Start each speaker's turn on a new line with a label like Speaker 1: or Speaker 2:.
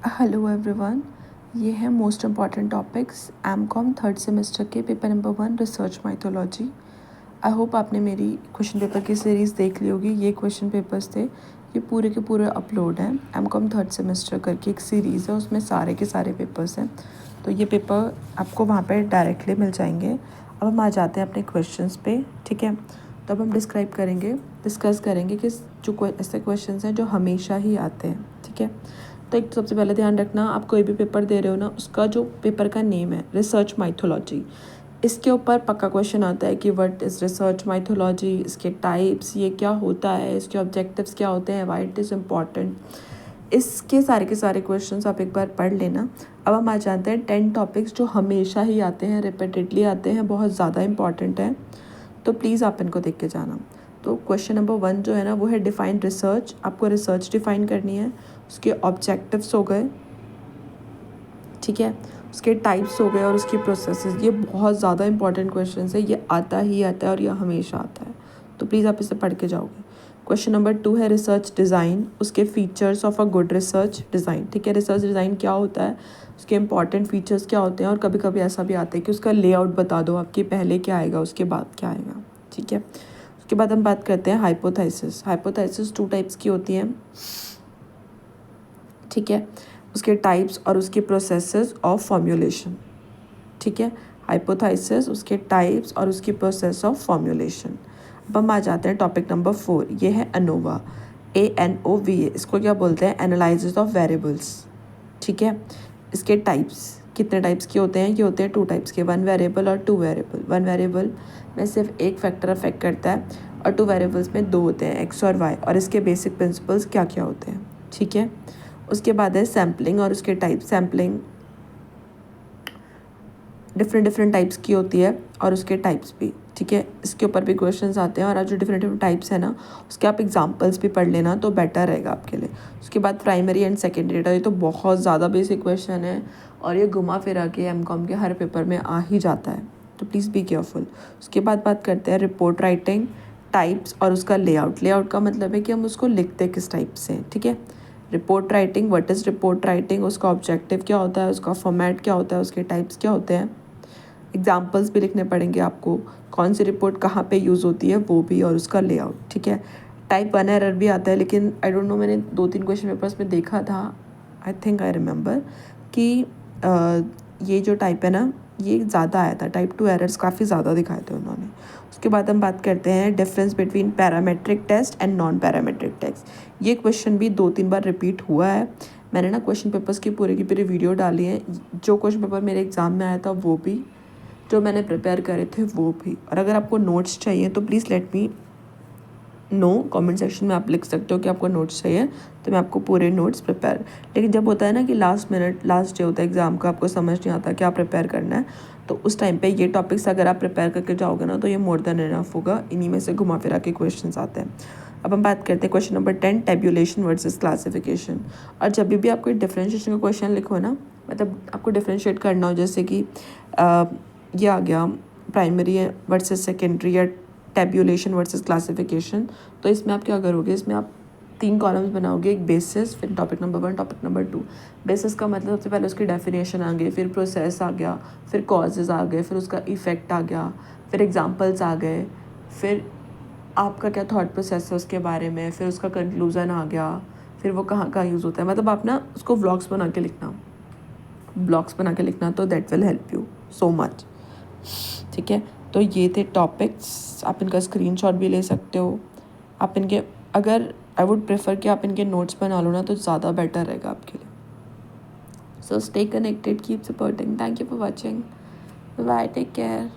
Speaker 1: Hello everyone, ये है most important topics MCom third semester के paper number 1 research methodology. I hope आपने मेरी क्वेश्चन पेपर की सीरीज़ देख ली होगी। ये क्वेश्चन पेपर्स थे, ये पूरे के पूरे अपलोड हैं। एमकॉम थर्ड सेमेस्टर करके एक सीरीज़ है, उसमें सारे के सारे पेपर्स हैं, तो ये पेपर आपको वहाँ पर डायरेक्टली मिल जाएंगे। अब हम आ जाते हैं अपने क्वेश्चंस पे, ठीक है। तो अब हम डिस्कस करेंगे कि जो ऐसे क्वेश्चन हैं जो हमेशा ही आते हैं, ठीक है। तो एक सबसे पहले ध्यान रखना, आप कोई भी पेपर दे रहे हो ना, उसका जो पेपर का नेम है रिसर्च माइथोलॉजी, इसके ऊपर पक्का क्वेश्चन आता है कि व्हाट इज़ रिसर्च माइथोलॉजी, इसके टाइप्स, ये क्या होता है, इसके ऑब्जेक्टिव्स क्या होते हैं, व्हाई इट इज़ इम्पॉर्टेंट। इसके सारे के सारे क्वेश्चंस आप एक बार पढ़ लेना। अब हम आ जाते हैं 10 टॉपिक्स जो हमेशा ही आते हैं, रिपीटेडली आते हैं, बहुत ज़्यादा इंपॉर्टेंट हैं, तो प्लीज़ आप इनको देख के जाना। तो क्वेश्चन नंबर 1 जो है ना, वो है डिफाइन रिसर्च। आपको रिसर्च डिफाइन करनी है, उसके ऑब्जेक्टिव्स हो गए, ठीक है, उसके टाइप्स हो गए और उसकी प्रोसेसेस। ये बहुत ज़्यादा इंपॉर्टेंट क्वेश्चन है, ये आता ही आता है और ये हमेशा आता है, तो प्लीज़ आप इसे पढ़ के जाओगे। क्वेश्चन नंबर 2 है रिसर्च डिज़ाइन, उसके features of a good research design, ठीक है। रिसर्च डिज़ाइन क्या होता है, उसके इंपॉर्टेंट फीचर्स क्या होते हैं, और कभी कभी ऐसा भी आता है कि उसका लेआउट बता दो आपके, पहले क्या आएगा उसके बाद क्या आएगा, ठीक है। उसके बाद हम बात करते हैं हाइपोथेसिस। हाइपोथेसिस 2 टाइप्स की होती हैं, ठीक है, उसके टाइप्स और उसके प्रोसेसेस ऑफ फॉर्मूलेशन, ठीक है। हाइपोथेसिस, उसके टाइप्स और उसकी प्रोसेस ऑफ फॉर्मूलेशन। अब हम आ जाते हैं टॉपिक नंबर 4, ये है अनोवा, ANOVA। इसको क्या बोलते हैं, एनालिसिस ऑफ वेरिएबल्स, ठीक है। इसके टाइप्स कितने टाइप्स के होते हैं, ये होते हैं 2 टाइप्स के, 1 वेरिएबल और 2 वेरिएबल। 1 वेरिएबल में सिर्फ एक फैक्टर अफेक्ट करता है, और 2 वेरिएबल्स में 2 होते हैं, एक्स और वाई, और इसके बेसिक प्रिंसिपल्स क्या क्या होते हैं, ठीक है। उसके बाद है सैम्पलिंग और उसके टाइप। सैम्पलिंग डिफरेंट टाइप्स की होती है और उसके टाइप्स भी, ठीक है। इसके ऊपर भी क्वेश्चंस आते हैं, और आज जो डिफरेंट टाइप्स है ना, उसके आप एग्जांपल्स भी पढ़ लेना तो बेटर रहेगा आपके लिए। उसके बाद प्राइमरी एंड सेकेंडरी डेटा, ये तो बहुत ज़्यादा बेसिक क्वेश्चन है, और ये घुमा फिरा के एमकॉम के हर पेपर में आ ही जाता है, तो प्लीज़ बी केयरफुल। उसके बाद बात करते हैं रिपोर्ट राइटिंग, टाइप्स और उसका लेआउट। लेआउट का मतलब है कि हम उसको लिखते किस टाइप से हैं, ठीक है। Report writing, what is report writing, उसका ऑब्जेक्टिव क्या होता है, उसका फॉर्मेट क्या होता है, उसके टाइप्स क्या होते हैं। एग्जाम्पल्स भी लिखने पड़ेंगे आपको, कौन सी रिपोर्ट कहाँ पे यूज़ होती है वो भी, और उसका लेआउट, ठीक है। टाइप 1 एरर भी आता है, लेकिन आई डोंट नो, मैंने 2-3 क्वेश्चन पेपर्स में देखा था, आई थिंक आई रिमेंबर कि ये जो टाइप है ना, ये ज़्यादा आया था। टाइप 2 एरर्स काफ़ी ज़्यादा दिखाए थे उन्होंने। उसके बाद हम बात करते हैं difference between parametric test and non parametric test. ये क्वेश्चन भी 2-3 बार रिपीट हुआ है। मैंने ना क्वेश्चन पेपर्स की पूरी वीडियो डाली है, जो क्वेश्चन पेपर मेरे एग्ज़ाम में आया था वो भी, जो मैंने प्रिपेयर करे थे वो भी। और अगर आपको नोट्स चाहिए तो please let me know, comment section में आप लिख सकते हो कि आपको नोट्स चाहिए, तो मैं आपको पूरे नोट्स प्रिपेयर। लेकिन जब होता है ना कि लास्ट मिनट, लास्ट डे होता है एग्ज़ाम का, आपको समझ नहीं आता क्या प्रिपेयर करना है, तो उस टाइम पे ये टॉपिक्स अगर आप प्रिपेयर करके जाओगे ना, तो ये मोर देन इनफ होगा। इन्हीं में से घुमा फिरा के क्वेश्चन आते हैं। अब हम बात करते हैं question number 10, tabulation versus classification. और जब भी आप कोई डिफरेंशिएशन का क्वेश्चन लिखो ना, मतलब आपको डिफरेंशिएट करना हो, जैसे कि ये आ गया प्राइमरी वर्सेस सेकेंडरी या टेबुलेशन वर्सेस क्लासिफिकेशन, तो इसमें आप क्या करोगे, इसमें आप 3 कॉलम्स बनाओगे, एक बेसिस, फिर topic number 1, topic number 2। Basis का मतलब सबसे पहले उसकी डेफिनेशन आ गई, फिर प्रोसेस आ गया, फिर कॉजेज आ गए, फिर उसका इफेक्ट आ गया, फिर एग्जांपल्स आ गए, फिर आपका क्या थॉट प्रोसेस है उसके बारे में, फिर उसका कंक्लूजन आ गया, फिर वो कहाँ कहाँ यूज़ होता है। मतलब आप ना उसको ब्लॉग्स बना के लिखना, तो that will help you so much, ठीक है। तो ये थे टॉपिक्स, आप इनका स्क्रीनशॉट भी ले सकते हो। आप इनके, अगर आई वुड प्रेफर कि आप इनके नोट्स बना लो ना, तो ज़्यादा बेटर रहेगा आपके लिए। So stay connected, keep supporting, thank you for watching, bye, take care.